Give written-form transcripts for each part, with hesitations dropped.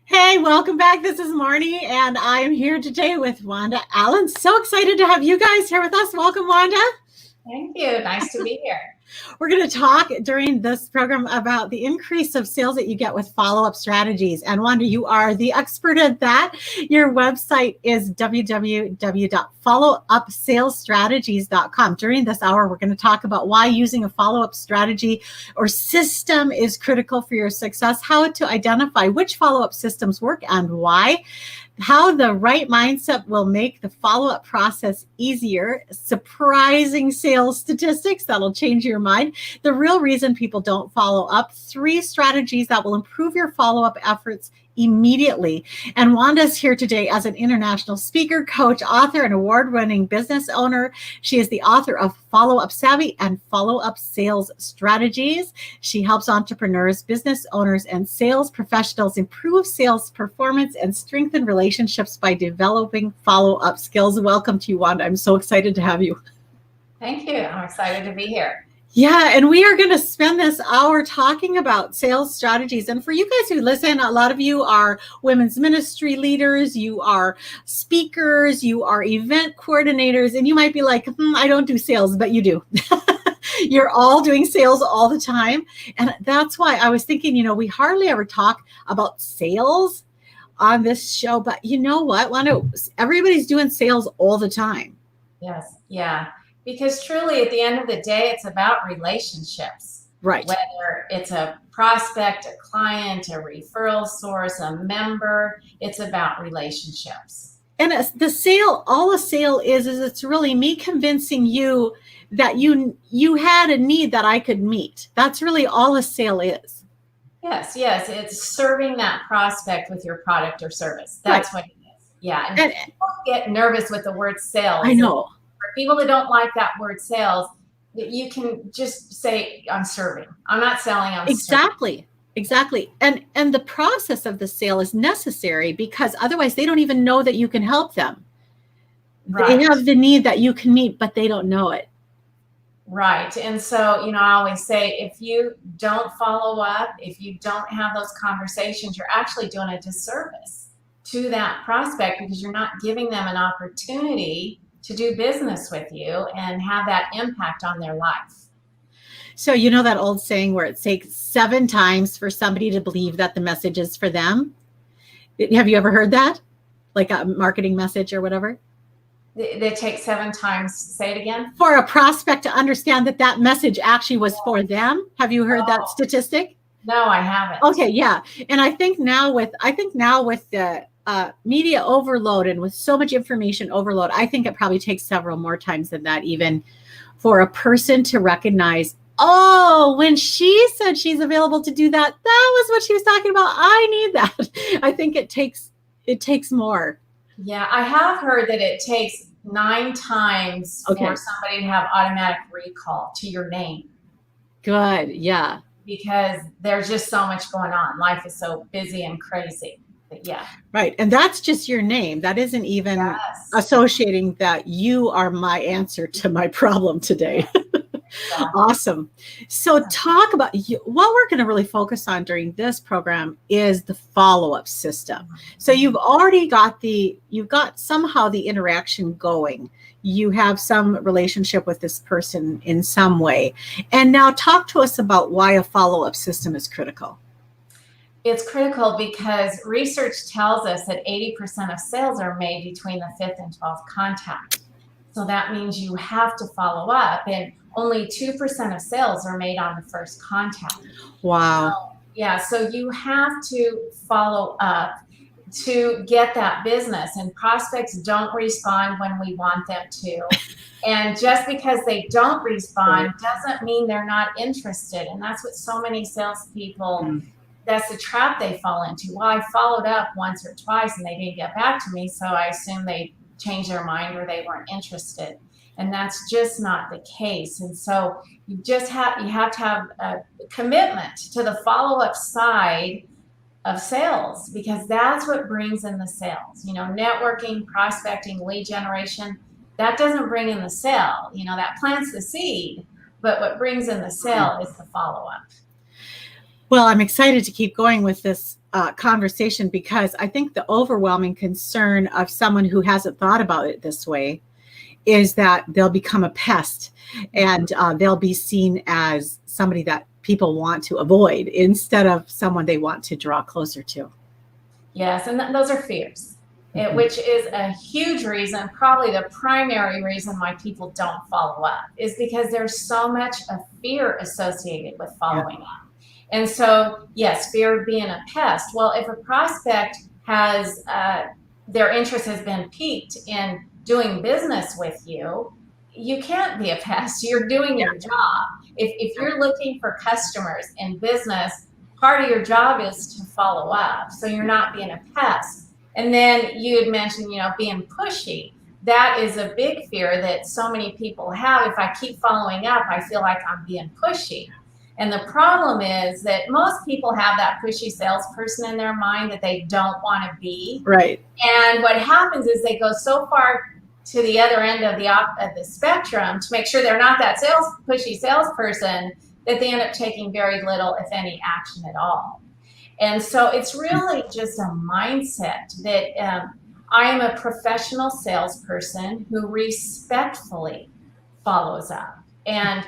Hey, welcome back. This is Marnie, and I am here today with Wanda Allen. So excited to have you guys here with us. Welcome, Wanda. Thank you. Nice to be here. We're going to talk during this program about the increase of sales that you get with follow-up strategies. And Wanda, you are the expert at that. Your website is www.followupsalesstrategies.com. During this hour, we're going to talk about why using a follow-up strategy or system is critical for your success, how to identify which follow-up systems work and why, how the right mindset will make the follow-up process easier, surprising sales statistics that'll change your mind, the real reason people don't follow up, 3 strategies that will improve your follow-up efforts immediately. And Wanda's here today as an international speaker, coach, author, and award-winning business owner. She is the author of Follow-Up Savvy and Follow-Up Sales Strategies. She helps entrepreneurs, business owners, and sales professionals improve sales performance and strengthen relationships by developing follow-up skills. Welcome to you, Wanda. I'm so excited to have you. Thank you. I'm excited to be here. Yeah, and we are going to spend this hour talking about sales strategies. And for you guys who listen, a lot of you are women's ministry leaders, you are speakers, you are event coordinators, and you might be like, I don't do sales, but you do. You're all doing sales all the time. And that's why I was thinking, we hardly ever talk about sales on this show, but you know what? Everybody's doing sales all the time. Yes. Yeah. Because truly, at the end of the day, it's about relationships. Right. Whether it's a prospect, a client, a referral source, a member, it's about relationships. And all a sale is it's really me convincing you that you had a need that I could meet. That's really all a sale is. Yes. It's serving that prospect with your product or service. That's right. What it is. Yeah. And people get nervous with the word sales. I know. For people that don't like that word sales, you can just say, I'm serving. I'm not selling, I'm serving. Exactly. And the process of the sale is necessary because otherwise they don't even know that you can help them. Right. They have the need that you can meet, but they don't know it. Right. And so, I always say, if you don't follow up, if you don't have those conversations, you're actually doing a disservice to that prospect because you're not giving them an opportunity to do business with you and have that impact on their life. So you know that old saying where it takes 7 times for somebody to believe that the message is for them? Have you ever heard that? Like a marketing message or whatever? They take 7 times. Say it again. For a prospect to understand that message actually was for them. Have you heard that statistic? No, I haven't. Okay, yeah. And I think now with the media overload and with so much information overload, I think it probably takes several more times than that even for a person to recognize, oh, when she said she's available to do that, that was what she was talking about. I need that. I think it takes more. Yeah, I have heard that it takes 9 times for somebody to have automatic recall to your name. Good, yeah. Because there's just so much going on. Life is so busy and crazy. Yeah. Right. And that's just your name. That isn't even associating that you are my answer to my problem today. Yeah. Awesome. So talk about what we're going to really focus on during this program is the follow-up system. So you've got somehow the interaction going. You have some relationship with this person in some way. And now talk to us about why a follow-up system is critical. It's critical because research tells us that 80% of sales are made between the 5th and 12th contact. So that means you have to follow up, and only 2% of sales are made on the first contact. Wow. So you have to follow up to get that business, and prospects don't respond when we want them to. And just because they don't respond doesn't mean they're not interested. And that's what so many salespeople that's the trap they fall into. Well, I followed up once or twice and they didn't get back to me, so I assume they changed their mind or they weren't interested. And that's just not the case. And so you have to have a commitment to the follow-up side of sales, because that's what brings in the sales. Networking, prospecting, lead generation, that doesn't bring in the sale. That plants the seed, but what brings in the sale is the follow-up. Well, I'm excited to keep going with this conversation because I think the overwhelming concern of someone who hasn't thought about it this way is that they'll become a pest and they'll be seen as somebody that people want to avoid instead of someone they want to draw closer to. Yes, and those are fears, which is a huge reason, probably the primary reason why people don't follow up, is because there's so much of fear associated with following up. And so, yes, fear of being a pest. Well, if a prospect has their interest has been piqued in doing business with you, you can't be a pest. You're doing your job. If you're looking for customers in business, part of your job is to follow up, so you're not being a pest. And then you had mentioned, being pushy. That is a big fear that so many people have. If I keep following up, I feel like I'm being pushy. And the problem is that most people have that pushy salesperson in their mind that they don't want to be. Right. And what happens is they go so far to the other end of the spectrum to make sure they're not that pushy salesperson that they end up taking very little, if any, action at all. And so it's really just a mindset that I am a professional salesperson who respectfully follows up and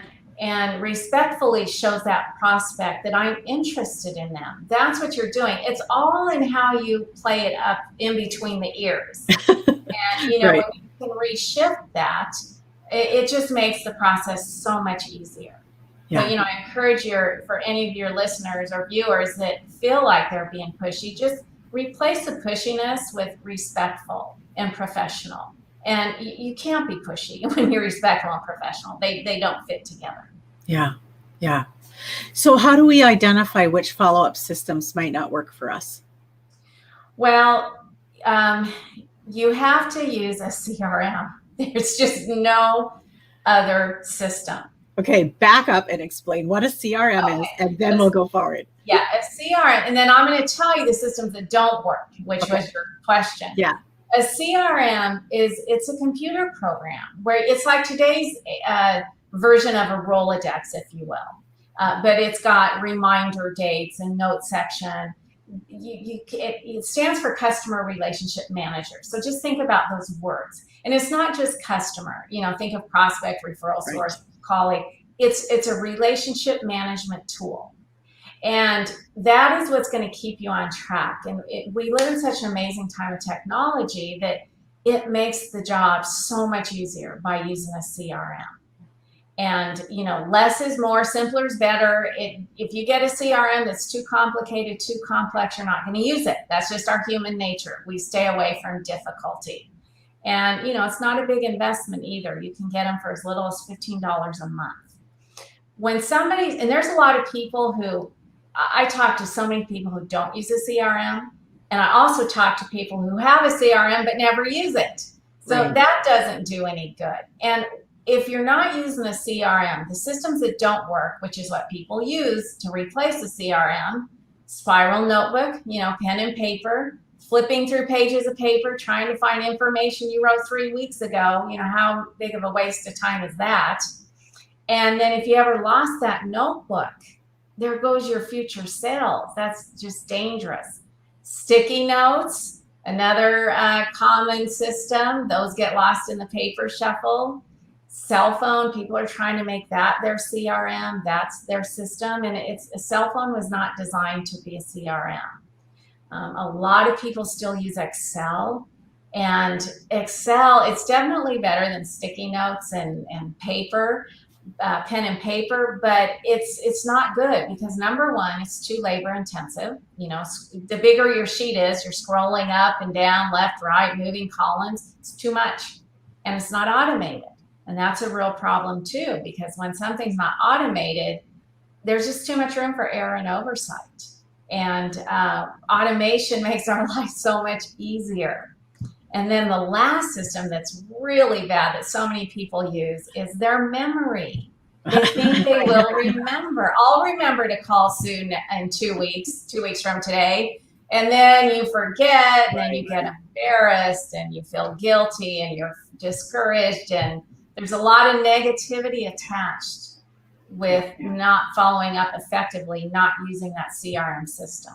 respectfully shows that prospect that I'm interested in them. That's what you're doing. It's all in how you play it up in between the ears. And, right. when you can reshift that, it just makes the process so much easier. Yeah. So, I encourage for any of your listeners or viewers that feel like they're being pushy, just replace the pushiness with respectful and professional. And you can't be pushy when you're respectful and professional. They don't fit together. Yeah. Yeah. So how do we identify which follow-up systems might not work for us? Well, you have to use a CRM. There's just no other system. Okay, back up and explain what a CRM is, and then we'll go forward. Yeah, a CRM, and then I'm going to tell you the systems that don't work, which was your question. Yeah. A CRM it's a computer program where it's like today's version of a Rolodex, if you will, but it's got reminder dates and note section. It stands for customer relationship manager. So just think about those words. And it's not just customer, think of prospect, referral source, colleague. It's a relationship management tool. And that is what's going to keep you on track. And we live in such an amazing time of technology that it makes the job so much easier by using a CRM. And, less is more, simpler is better. If you get a CRM that's too complicated, too complex, you're not going to use it. That's just our human nature. We stay away from difficulty. And, it's not a big investment either. You can get them for as little as $15 a month. And there's a lot of people who, I talk to so many people who don't use a CRM. And I also talk to people who have a CRM but never use it. So that doesn't do any good. And if you're not using a CRM, the systems that don't work, which is what people use to replace a CRM, spiral notebook, pen and paper, flipping through pages of paper, trying to find information you wrote 3 weeks ago, how big of a waste of time is that? And then if you ever lost that notebook, there goes your future sales. That's just dangerous. Sticky notes, another common system. Those get lost in the paper shuffle. Cell phone, people are trying to make that their CRM. That's their system. And a cell phone was not designed to be a CRM. A lot of people still use Excel. And Excel, it's definitely better than sticky notes and paper. Pen and paper, but it's not good because number one, it's too labor intensive. The bigger your sheet is, you're scrolling up and down, left, right, moving columns. It's too much, and it's not automated, and that's a real problem too. Because when something's not automated, there's just too much room for error and oversight. And automation makes our life so much easier. And then the last system that's really bad that so many people use is their memory. They think they will remember. I'll remember to call Sue in 2 weeks from today. And then you forget, and then you get embarrassed, and you feel guilty, and you're discouraged, and there's a lot of negativity attached with not following up effectively, not using that CRM system.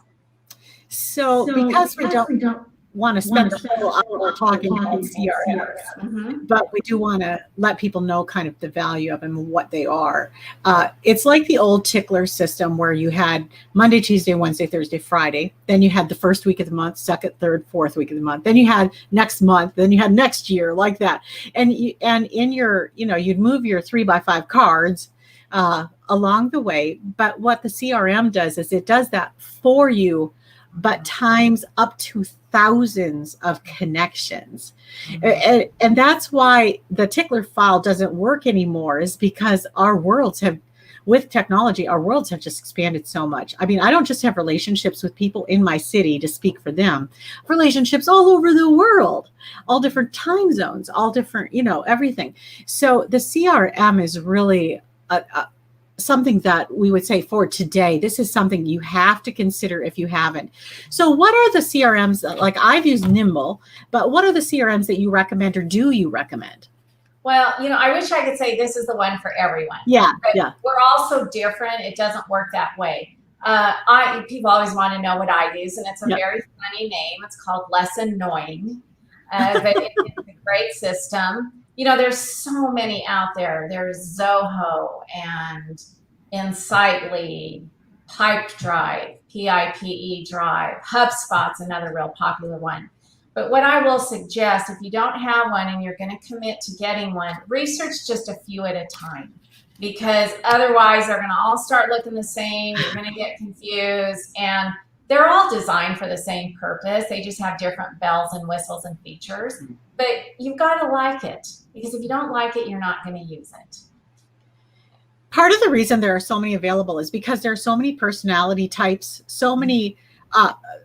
So because we don't want to spend the whole hour talking about CRM, but we do want to let people know kind of the value of them and what they are. It's like the old tickler system where you had Monday, Tuesday, Wednesday, Thursday, Friday. Then you had the first week of the month, second, third, fourth week of the month. Then you had next month. Then you had next year, like that. And in your, you'd move your 3x5 cards along the way. But what the CRM does is it does that for you, but times up to thousands of connections. And that's why the tickler file doesn't work anymore, is because with technology, our worlds have just expanded so much. I mean, I don't just have relationships with people in my city to speak for them, relationships all over the world, all different time zones, all different, everything. So the CRM is really something that we would say for today. This is something you have to consider if you haven't. So what are the CRMs like I've used Nimble, but what are the CRMs that you recommend, or do you recommend? Well, I wish I could say this is the one for everyone. Yeah. We're all so different. It doesn't work that way. People always want to know what I use, and it's a very funny name. It's called Less Annoying, but it's a great system. There's so many out there. There's Zoho and Insightly, Pipedrive, PIPE Drive, HubSpot's another real popular one. But what I will suggest, if you don't have one and you're going to commit to getting one, research just a few at a time, because otherwise they're going to all start looking the same. You're going to get confused, and they're all designed for the same purpose. They just have different bells and whistles and features. But you've got to like it, because if you don't like it, you're not going to use it. Part of the reason there are so many available is because there are so many personality types, so many,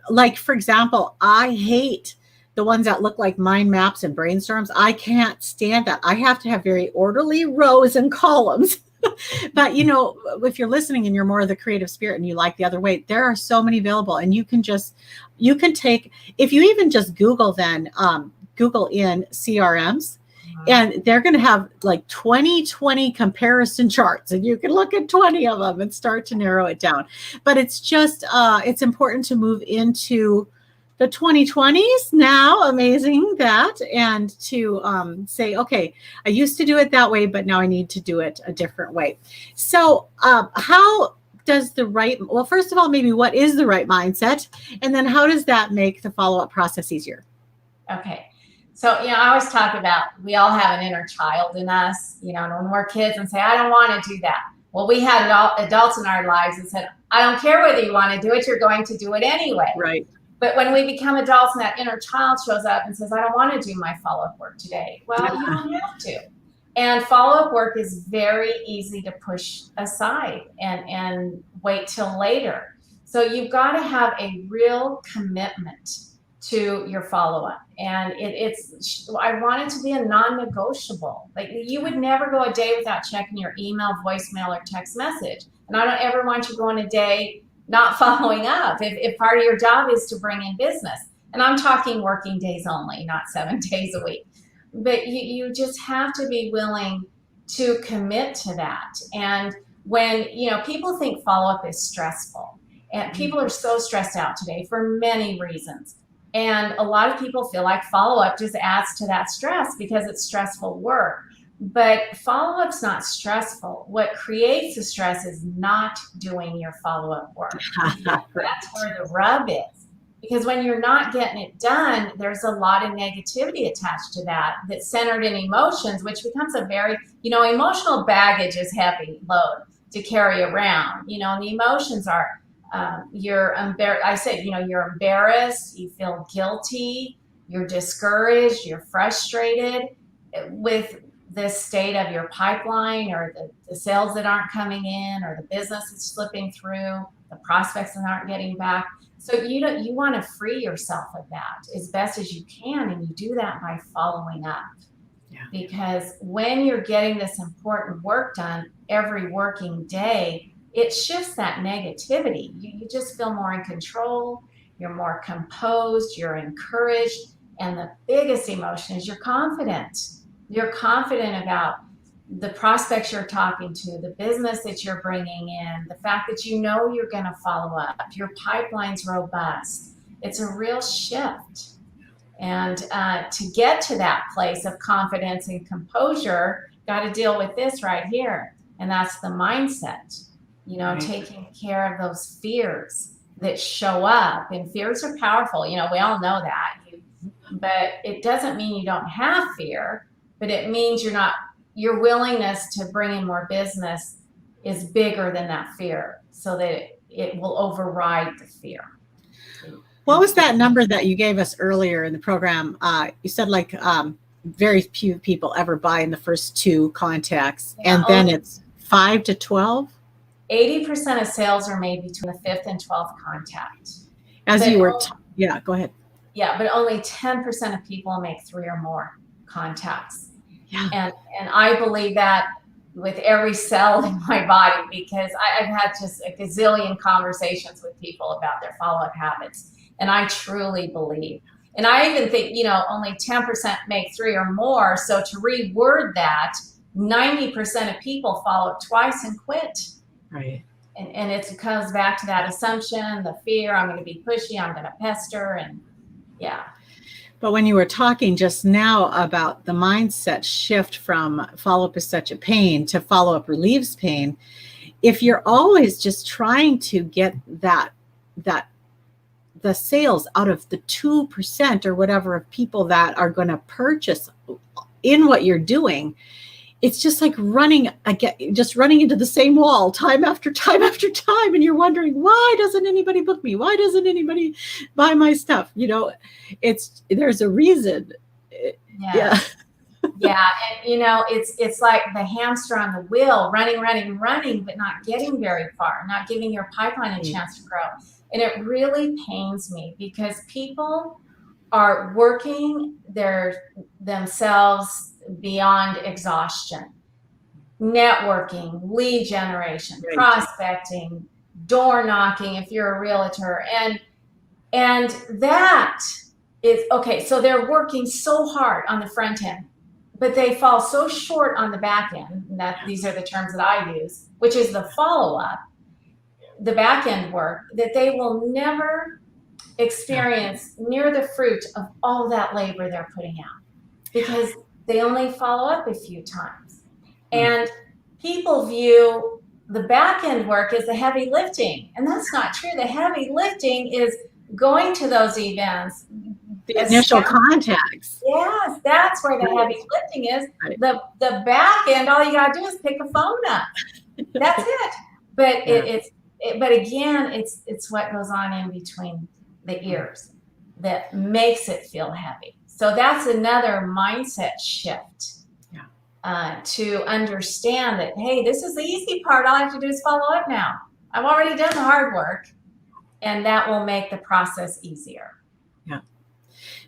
like, for example, I hate the ones that look like mind maps and brainstorms. I can't stand that. I have to have very orderly rows and columns. But, if you're listening and you're more of the creative spirit and you like the other way, there are so many available. And you can take, if you even just Google Google in CRMs, and they're going to have like 2020 comparison charts, and you can look at 20 of them and start to narrow it down. But it's just, it's important to move into the 2020s now, amazing that, and to say, okay, I used to do it that way, but now I need to do it a different way. So how does well, first of all, maybe what is the right mindset? And then how does that make the follow-up process easier? Okay. So, I always talk about, we all have an inner child in us, when we're kids, and say, I don't want to do that. Well, we had adults in our lives that said, I don't care whether you want to do it, you're going to do it anyway. Right. But when we become adults and that inner child shows up and says, I don't want to do my follow-up work today. Well, you don't have to. And follow-up work is very easy to push aside and wait till later. So you've got to have a real commitment to your follow-up. And I want it to be a non-negotiable. Like, you would never go a day without checking your email, voicemail, or text message. And I don't ever want you going a day not following up if part of your job is to bring in business. And I'm talking working days only, not 7 days a week. But you just have to be willing to commit to that. And when, people think follow-up is stressful, and people are so stressed out today for many reasons. And a lot of people feel like follow-up just adds to that stress because it's stressful work. But follow-up's not stressful. What creates the stress is not doing your follow-up work. That's where the rub is. Because when you're not getting it done, there's a lot of negativity attached to that's centered in emotions, which becomes a very, emotional baggage is heavy load to carry around. And the emotions are, you're embarrassed. You're embarrassed, you feel guilty, you're discouraged, you're frustrated with the state of your pipeline, or the sales that aren't coming in, or the business that's slipping through, the prospects that aren't getting back. So you want to free yourself of that as best as you can, and you do that by following up. Yeah. Because when you're getting this important work done every working day, it shifts that negativity. You just feel more in control, you're more composed, you're encouraged, and the biggest emotion is you're confident. You're confident about the prospects you're talking to, the business that you're bringing in, the fact that you know you're going to follow up, your pipeline's robust. It's a real shift. And to get to that place of confidence and composure, got to deal with this right here. And that's the mindset, you know, taking care of those fears that show up. And fears are powerful. You know, we all know that. But it doesn't mean you don't have fear, but it means your willingness to bring in more business is bigger than that fear, so that it will override the fear. What was that number that you gave us earlier in the program? You said like very few people ever buy in the first 2 contacts, and then it's 5 to 12? 80% of sales are made between the 5th and 12th contact. As you were, yeah, go ahead. Yeah, but only 10% of people make 3 or more contacts. Yeah. And I believe that with every cell in my body, because I've had just a gazillion conversations with people about their follow-up habits. And I truly believe. And I even think, you know, only 10% make 3 or more. So to reword that, 90% of people follow up twice and quit. Right. And it comes back to that assumption, the fear, I'm going to be pushy, I'm going to pester, and yeah. But when you were talking just now about the mindset shift from follow-up is such a pain to follow-up relieves pain, if you're always just trying to get the sales out of the 2% or whatever of people that are going to purchase in what you're doing, it's just like running into the same wall time after time after time. And you're wondering, why doesn't anybody book me? Why doesn't anybody buy my stuff? You know, there's a reason. Yeah. Yeah. And you know, it's like the hamster on the wheel, running, but not getting very far, not giving your pipeline a chance to grow. And it really pains me because people are working themselves beyond exhaustion. Networking, lead generation, prospecting, door knocking if you're a realtor. And that is okay. So they're working so hard on the front end, but they fall so short on the back end. And these are the terms that I use, which is the follow-up, the back end work, that they will never experience near the fruit of all that labor they're putting out, because they only follow up a few times. And people view the back end work as the heavy lifting, and that's not true. The heavy lifting is going to those events, the initial contacts. Yes, that's where the heavy lifting is. The back end, all you got to do is pick a phone up. That's it. But but again, it's what goes on in between the ears that makes it feel heavy. So that's another mindset shift to understand that, hey, this is the easy part. All I have to do is follow up now. I've already done the hard work, and that will make the process easier. Yeah.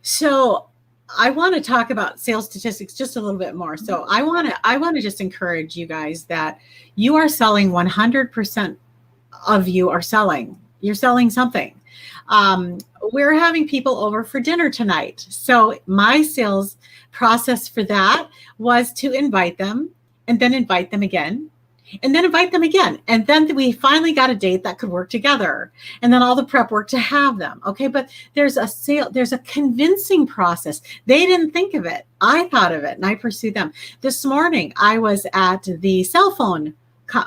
So I want to talk about sales statistics just a little bit more. So I want to just encourage you guys that you are selling 100% of you are selling. You're selling something. We're having people over for dinner tonight. So my sales process for that was to invite them and then invite them again and then invite them again. And then we finally got a date that could work together. And then all the prep work to have them. Okay. But there's a convincing process. They didn't think of it. I thought of it and I pursued them. This morning, I was at the cell phone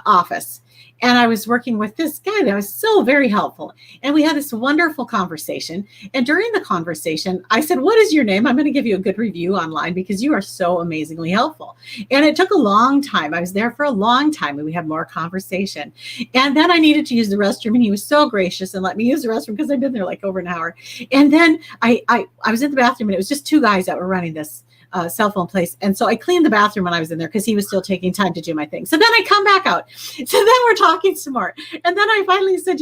office. And I was working with this guy that was so very helpful. And we had this wonderful conversation. And during the conversation, I said, what is your name? I'm going to give you a good review online because you are so amazingly helpful. And it took a long time. I was there for a long time and we had more conversation. And then I needed to use the restroom and he was so gracious and let me use the restroom because I'd been there like over an hour. And then I was in the bathroom and it was just 2 guys that were running this cell phone place. And so I cleaned the bathroom when I was in there because he was still taking time to do my thing. So then I come back out. So then we're talking some more. And then I finally said,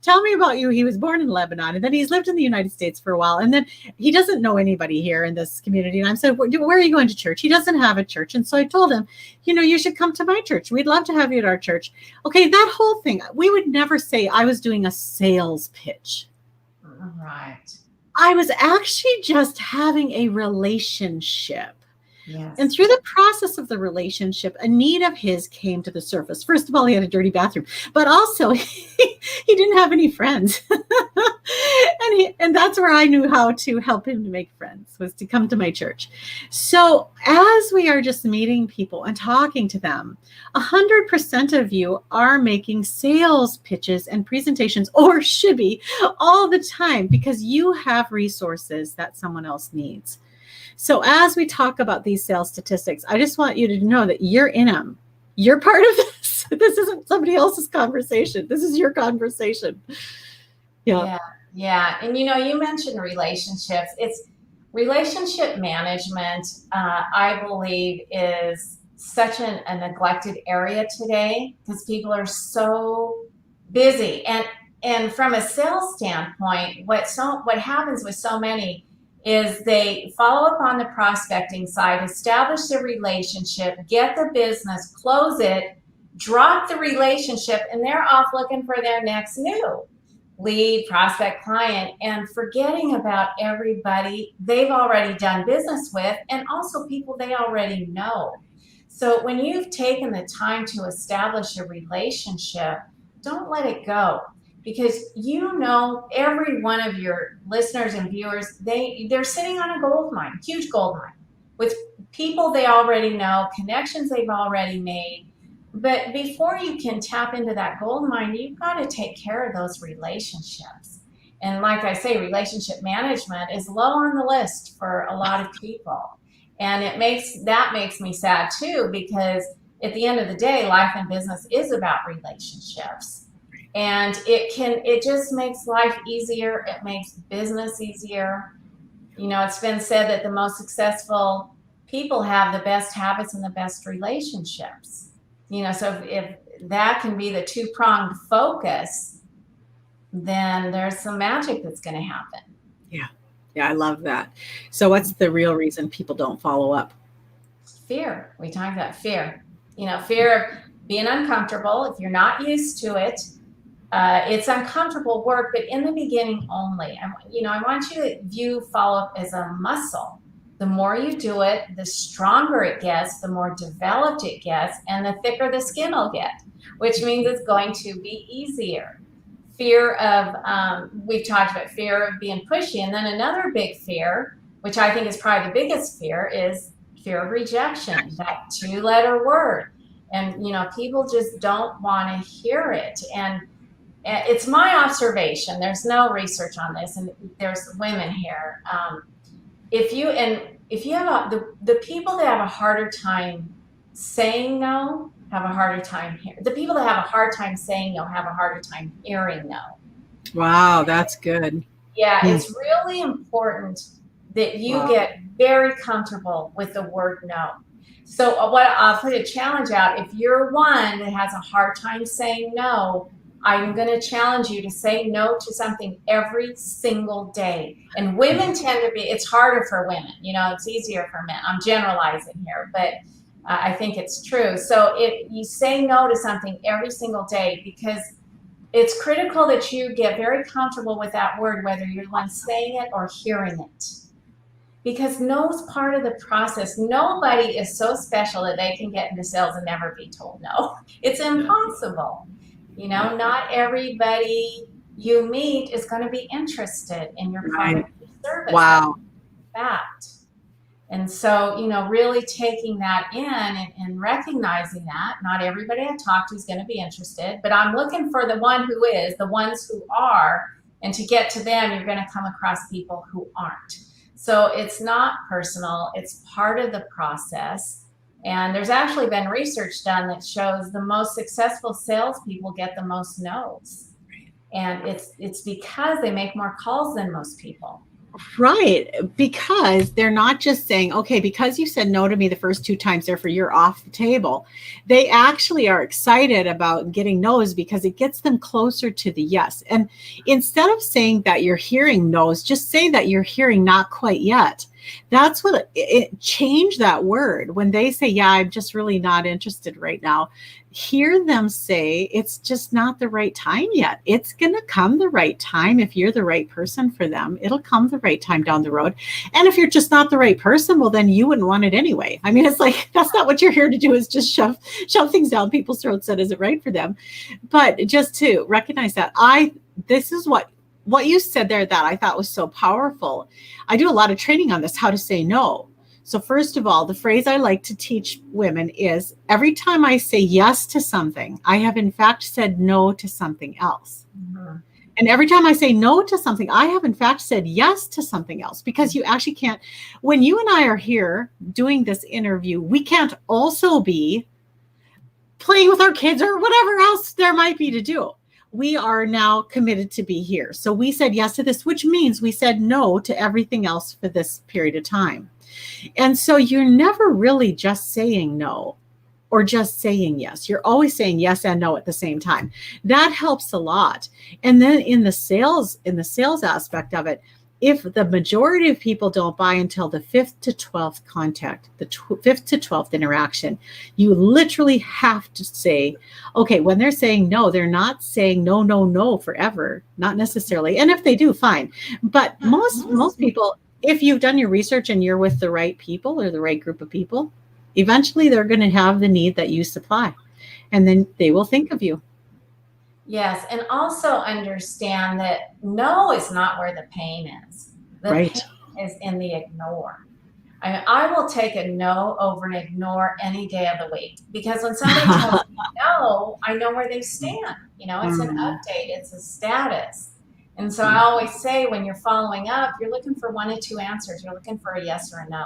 tell me about you. He was born in Lebanon and then he's lived in the United States for a while. And then he doesn't know anybody here in this community. And I said, where are you going to church? He doesn't have a church. And so I told him, you should come to my church. We'd love to have you at our church. Okay. That whole thing, we would never say I was doing a sales pitch. Right. I was actually just having a relationship Yes. And through the process of the relationship, a need of his came to the surface. First of all, he had a dirty bathroom, but also he didn't have any friends. and that's where I knew how to help him to make friends, was to come to my church. So as we are just meeting people and talking to them, 100% of you are making sales pitches and presentations, or should be, all the time, because you have resources that someone else needs. So as we talk about these sales statistics, I just want you to know that you're in them. You're part of this. This isn't somebody else's conversation. This is your conversation. Yeah. And you mentioned relationships. It's relationship management, I believe, is such a neglected area today because people are so busy. And from a sales standpoint, what happens with so many is they follow up on the prospecting side, establish a relationship, get the business, close it, drop the relationship, and they're off looking for their next new lead, prospect, client, and forgetting about everybody they've already done business with and also people they already know. So when you've taken the time to establish a relationship, don't let it go. Because every one of your listeners and viewers, they're sitting on a gold mine, huge gold mine, with people they already know, connections they've already made. But before you can tap into that gold mine, you've got to take care of those relationships. And like I say, relationship management is low on the list for a lot of people. And that makes me sad too, because at the end of the day, life and business is about relationships. And it just makes life easier. It makes business easier. It's been said that the most successful people have the best habits and the best relationships. So if that can be the two-pronged focus, then there's some magic that's going to happen. Yeah, I love that. So what's the real reason people don't follow up? Fear. We talked about fear. Fear of being uncomfortable. If you're not used to it, it's uncomfortable work, but in the beginning only. I want you to view follow-up as a muscle. The more you do it, the stronger it gets, the more developed it gets, and the thicker the skin will get, which means it's going to be easier. Fear of, we've talked about fear of being pushy, and then another big fear, which I think is probably the biggest fear, is fear of rejection, that 2-letter word. And, people just don't want to hear it. And it's my observation. There's no research on this, and there's women here. If you have the people that have a harder time saying no have a harder time hearing. The people that have a hard time saying no have a harder time hearing no. Wow, that's good. Yeah, it's really important that you get very comfortable with the word no. So I'll put a challenge out. If you're one that has a hard time saying no, I'm going to challenge you to say no to something every single day. And women tend to be, it's harder for women. It's easier for men. I'm generalizing here, but I think it's true. So if you say no to something every single day, because it's critical that you get very comfortable with that word, whether you're the one saying it or hearing it. Because no is part of the process. Nobody is so special that they can get into sales and never be told no. It's impossible. Not everybody you meet is going to be interested in your product or service. Wow. Fact. And so, really taking that in and recognizing that not everybody I talk to is going to be interested, but I'm looking for the one who is, the ones who are, and to get to them, you're going to come across people who aren't. So it's not personal. It's part of the process. And there's actually been research done that shows the most successful salespeople get the most no's. And it's because they make more calls than most people. Right. Because they're not just saying, okay, because you said no to me the first 2 times, therefore you're off the table. They actually are excited about getting no's because it gets them closer to the yes. And instead of saying that you're hearing no's, just say that you're hearing not quite yet. That's what it change that word. When they say, yeah, I'm just really not interested right now, hear them say it's just not the right time yet. It's going to come the right time. If you're the right person for them, it'll come the right time down the road. And if you're just not the right person, well, then you wouldn't want it anyway. I mean, it's like, that's not what you're here to do, is just shove things down people's throats that isn't right for them. But just to recognize that this is what you said there that I thought was so powerful. I do a lot of training on this, how to say no. So first of all, the phrase I like to teach women is, every time I say yes to something, I have in fact said no to something else. Mm-hmm. And every time I say no to something, I have in fact said yes to something else, because you actually can't, when you and I are here doing this interview, we can't also be playing with our kids or whatever else there might be to do. We are now committed to be here. So we said yes to this, which means we said no to everything else for this period of time. And so you're never really just saying no or just saying yes. You're always saying yes and no at the same time. That helps a lot. And then in the sales aspect of it, if the majority of people don't buy until the 5th to 12th contact, the 5th to 12th interaction, you literally have to say, okay, when they're saying no, they're not saying no forever, not necessarily. And if they do, fine. But most people, if you've done your research and you're with the right people or the right group of people, eventually they're going to have the need that you supply, and then they will think of you. Yes, and also understand that no is not where the pain is. The right. pain is in the ignore. I will take a no over an ignore any day of the week, because when somebody tells me no, I know where they stand. It's an update, it's a status. And so I always say, when you're following up, you're looking for one of two answers. You're looking for a yes or a no,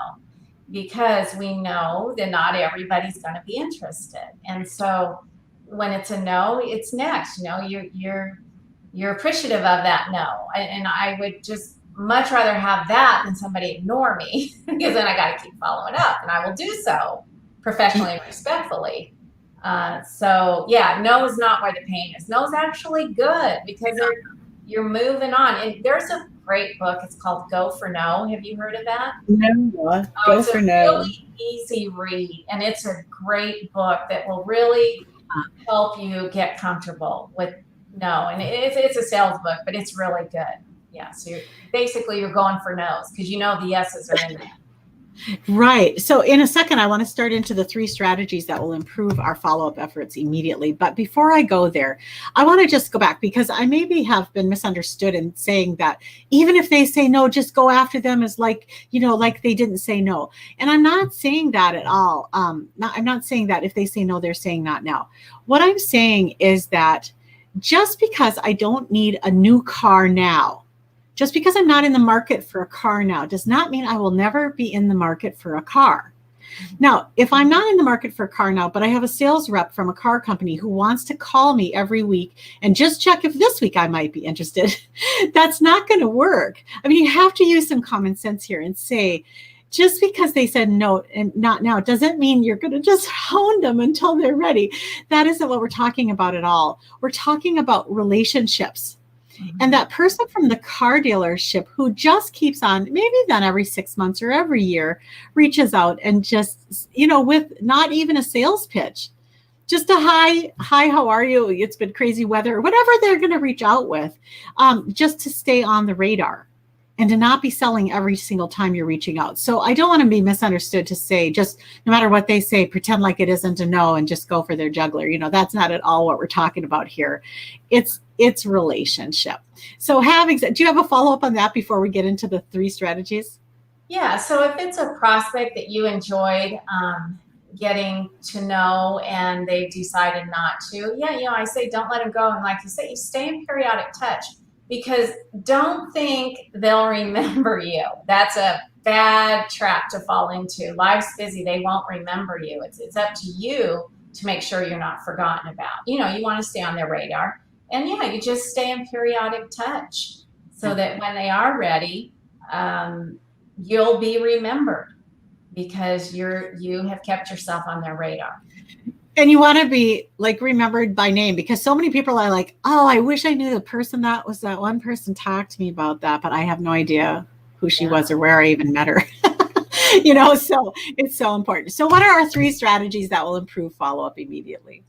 because we know that not everybody's going to be interested. And so when it's a no, it's next. You're appreciative of that no, and I would just much rather have that than somebody ignore me, because then I got to keep following up, and I will do so professionally and respectfully. So yeah, no is not where the pain is. No is actually good, because you're moving on. And there's a great book. It's called Go for No. Have you heard of that? No. Go for No. It's a really easy read, and it's a great book that will really help you get comfortable with no. And it's a sales book, but it's really good. Yeah. So you're going for no's, because the yeses are in there. Right. So in a second, I want to start into the 3 strategies that will improve our follow-up efforts immediately. But before I go there, I want to just go back, because I maybe have been misunderstood in saying that even if they say no, just go after them as like they didn't say no. And I'm not saying that at all. I'm not saying that if they say no, they're saying not now. What I'm saying is that just because I don't need a new car now, just because I'm not in the market for a car now, does not mean I will never be in the market for a car. Now, if I'm not in the market for a car now, but I have a sales rep from a car company who wants to call me every week and just check if this week I might be interested, that's not going to work. I mean, you have to use some common sense here and say, just because they said no and not now doesn't mean you're going to just hound them until they're ready. That isn't what we're talking about at all. We're talking about relationships. And that person from the car dealership who just keeps on, maybe then every 6 months or every year, reaches out and just, with not even a sales pitch, just a hi, how are you? It's been crazy weather, whatever they're going to reach out with, just to stay on the radar and to not be selling every single time you're reaching out. So I don't want to be misunderstood to say, just no matter what they say, pretend like it isn't a no and just go for their juggler. That's not at all what we're talking about here. It's relationship. So do you have a follow-up on that before we get into the 3 strategies? Yeah. So if it's a prospect that you enjoyed getting to know and they've decided not to, I say don't let them go. And like you say, you stay in periodic touch, because don't think they'll remember you. That's a bad trap to fall into. Life's busy. They won't remember you. It's up to you to make sure you're not forgotten about. You want to stay on their radar. And you just stay in periodic touch so that when they are ready, you'll be remembered, because you have kept yourself on their radar. And you want to be remembered by name, because so many people are like, oh, I wish I knew the person that one person talked to me about that, but I have no idea who she was or where I even met her. You know, so it's so important. So what are our 3 strategies that will improve follow-up immediately?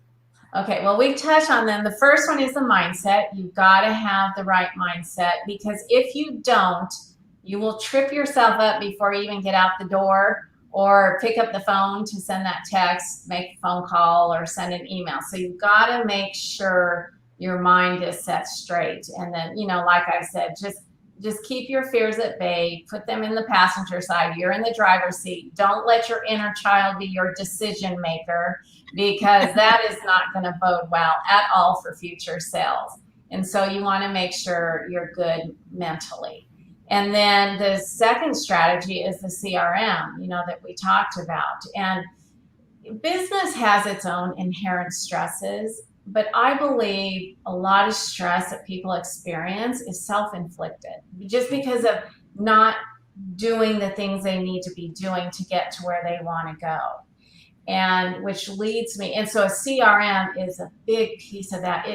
Okay, well, we've touched on them. The first one is the mindset. You've got to have the right mindset, because if you don't, you will trip yourself up before you even get out the door or pick up the phone to send that text, make a phone call, or send an email. So you've got to make sure your mind is set straight. And then, you know, like I said, just keep your fears at bay, put them in the passenger side. You're in the driver's seat. Don't let your inner child be your decision maker, because that is not going to bode well at all for future sales. And so you want to make sure you're good mentally. And then the second strategy is the CRM, you know, that we talked about. And business has its own inherent stresses, but I believe a lot of stress that people experience is self-inflicted, just because of not doing the things they need to be doing to get to where they want to go. And which leads me, and so a CRM is a big piece of that.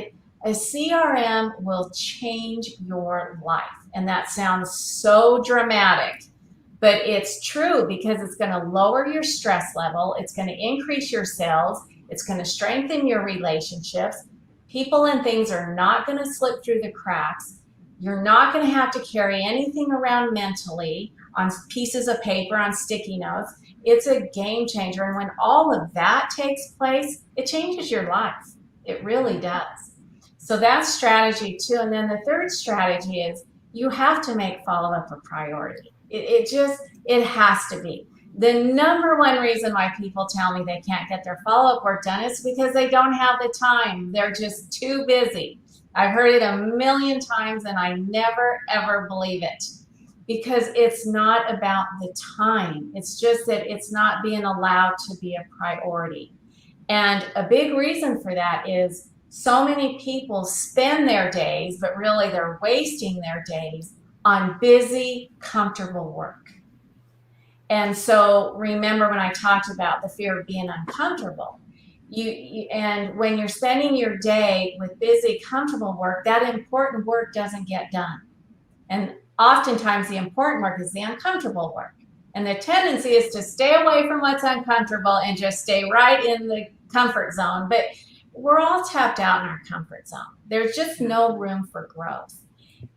A CRM will change your life. And that sounds so dramatic, but it's true, because it's going to lower your stress level. It's going to increase your sales. It's going to strengthen your relationships. People and things are not going to slip through the cracks. You're not going to have to carry anything around mentally on pieces of paper, on sticky notes. It's a game changer. And when all of that takes place, it changes your life. It really does. So that's strategy 2. And then the third strategy is you have to make follow-up a priority. It has to be. The number one reason why people tell me they can't get their follow-up work done is because they don't have the time. They're just too busy. I've heard it a million times, and I never, ever believe it, because it's not about the time. It's just that it's not being allowed to be a priority. And a big reason for that is so many people spend their days, but really they're wasting their days on busy, comfortable work. And so remember when I talked about the fear of being uncomfortable, and when you're spending your day with busy, comfortable work, that important work doesn't get done. And oftentimes the important work is the uncomfortable work. And the tendency is to stay away from what's uncomfortable and just stay right in the comfort zone. But we're all tapped out in our comfort zone. There's just no room for growth.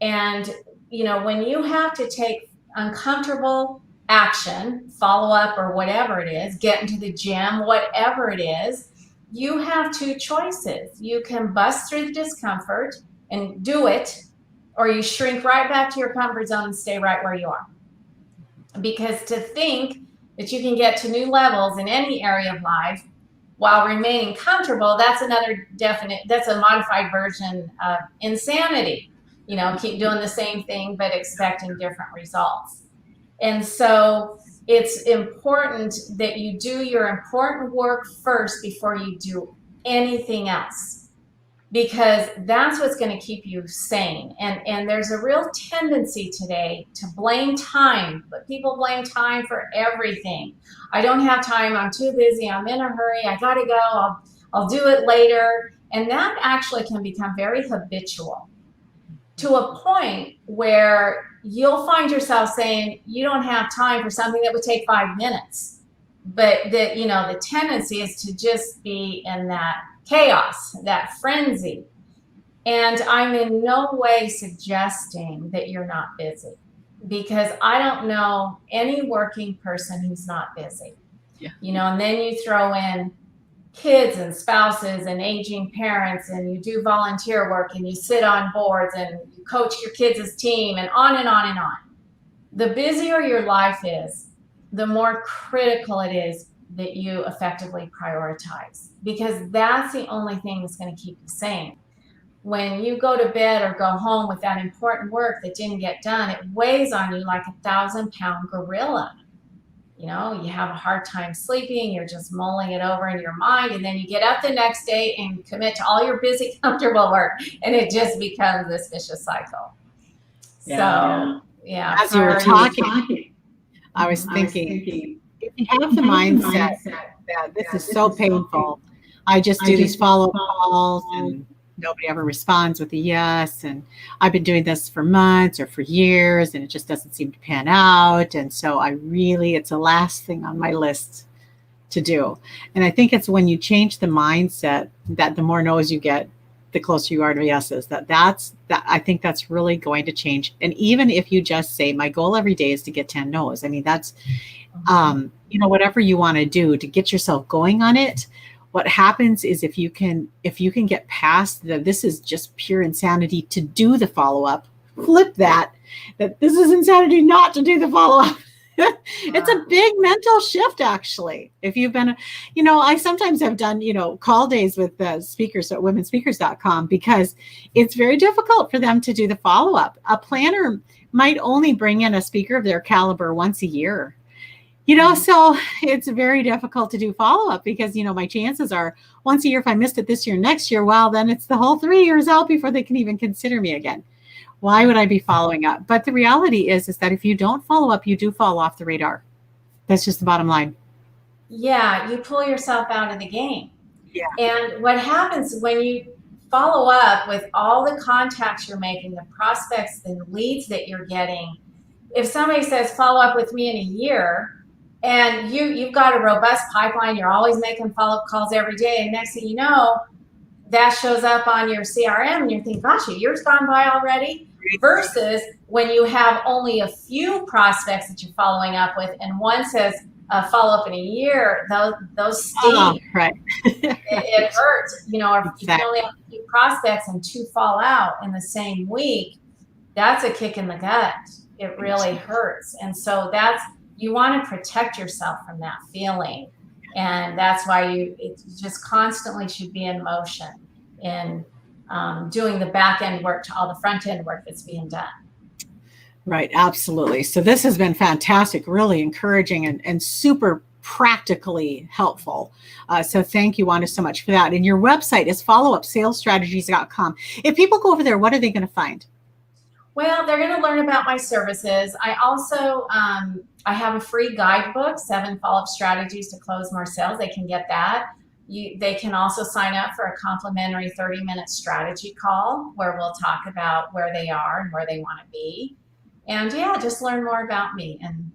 And, you know, when you have to take uncomfortable action, follow up or whatever it is, get into the gym, whatever it is, you have 2 choices. You can bust through the discomfort and do it, or you shrink right back to your comfort zone and stay right where you are. Because to think that you can get to new levels in any area of life while remaining comfortable, that's that's a modified version of insanity. You know, keep doing the same thing but expecting different results. And so it's important that you do your important work first before you do anything else, because that's what's going to keep you sane. And there's a real tendency today to blame time, but people blame time for everything. I don't have time. I'm too busy. I'm in a hurry. I got to go. I'll do it later. And that actually can become very habitual, to a point where you'll find yourself saying you don't have time for something that would take 5 minutes. But the tendency is to just be in that chaos, that frenzy. And I'm in no way suggesting that you're not busy, because I don't know any working person who's not busy. Yeah. And then you throw in kids and spouses and aging parents, and you do volunteer work, and you sit on boards, and you coach your kids' team, and on and on and on. The busier your life is, the more critical it is that you effectively prioritize, because that's the only thing that's going to keep you sane. When you go to bed or go home with that important work that didn't get done, it weighs on you like a 1,000-pound gorilla. You have a hard time sleeping, you're just mulling it over in your mind, and then you get up the next day and commit to all your busy, comfortable work, and it just becomes this vicious cycle. Yeah. So, yeah. As you were talking, I was thinking, if you have the mindset that this is so painful, I just do these follow-up calls and nobody ever responds with a yes. And I've been doing this for months or for years, and it just doesn't seem to pan out. And so it's the last thing on my list to do. And I think it's when you change the mindset that the more no's you get, the closer you are to yeses. I think that's really going to change. And even if you just say, my goal every day is to get 10 no's. I mean, that's, whatever you want to do to get yourself going on it. What happens is if you can get past this is just pure insanity to do the follow-up, flip that this is insanity not to do the follow-up. It's a big mental shift, actually. If you've been, I sometimes have done, call days with speakers at womenspeakers.com because it's very difficult for them to do the follow-up. A planner might only bring in a speaker of their caliber once a year. So it's very difficult to do follow-up because, my chances are once a year, if I missed it this year, next year, well, then it's the whole 3 years out before they can even consider me again. Why would I be following up? But the reality is that if you don't follow up, you do fall off the radar. That's just the bottom line. Yeah, you pull yourself out of the game. Yeah. And what happens when you follow up with all the contacts you're making, the prospects and leads that you're getting, if somebody says, follow up with me in a year, and you've got a robust pipeline, you're always making follow-up calls every day, and next thing you know, that shows up on your CRM, and you think, gosh, a year's gone by already, versus when you have only a few prospects that you're following up with, and one says follow up in a year, those sting. Oh, right. it hurts. If Exactly. you only have a few prospects and 2 fall out in the same week, that's a kick in the gut. It really hurts. And so you want to protect yourself from that feeling. And that's why it just constantly should be in motion in doing the back end work to all the front end work that's being done. Right. Absolutely. So this has been fantastic, really encouraging and super practically helpful. So thank you, Wanda, so much for that. And your website is followupsalesstrategies.com. If people go over there, what are they going to find? Well, they're going to learn about my services. I also, I have a free guidebook, 7 follow-up strategies to close more sales. They can get that. They can also sign up for a complimentary 30-minute strategy call where we'll talk about where they are and where they want to be. And just learn more about me. And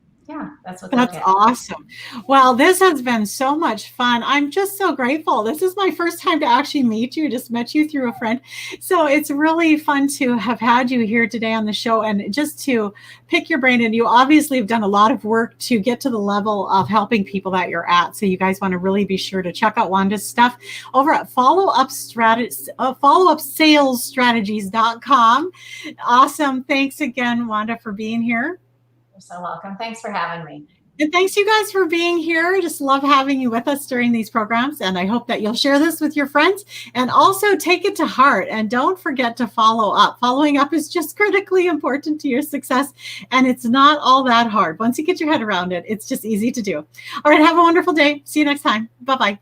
that's what That's awesome. Well, this has been so much fun. I'm just so grateful. This is my first time to actually meet you. Just met you through a friend. So it's really fun to have had you here today on the show and just to pick your brain. And you obviously have done a lot of work to get to the level of helping people that you're at. So you guys want to really be sure to check out Wanda's stuff over at followupsalesstrategies.com. Awesome. Thanks again, Wanda, for being here. You're so welcome. Thanks for having me. And thanks you guys for being here. I just love having you with us during these programs. And I hope that you'll share this with your friends and also take it to heart. And don't forget to follow up. Following up is just critically important to your success. And it's not all that hard. Once you get your head around it, it's just easy to do. All right. Have a wonderful day. See you next time. Bye-bye.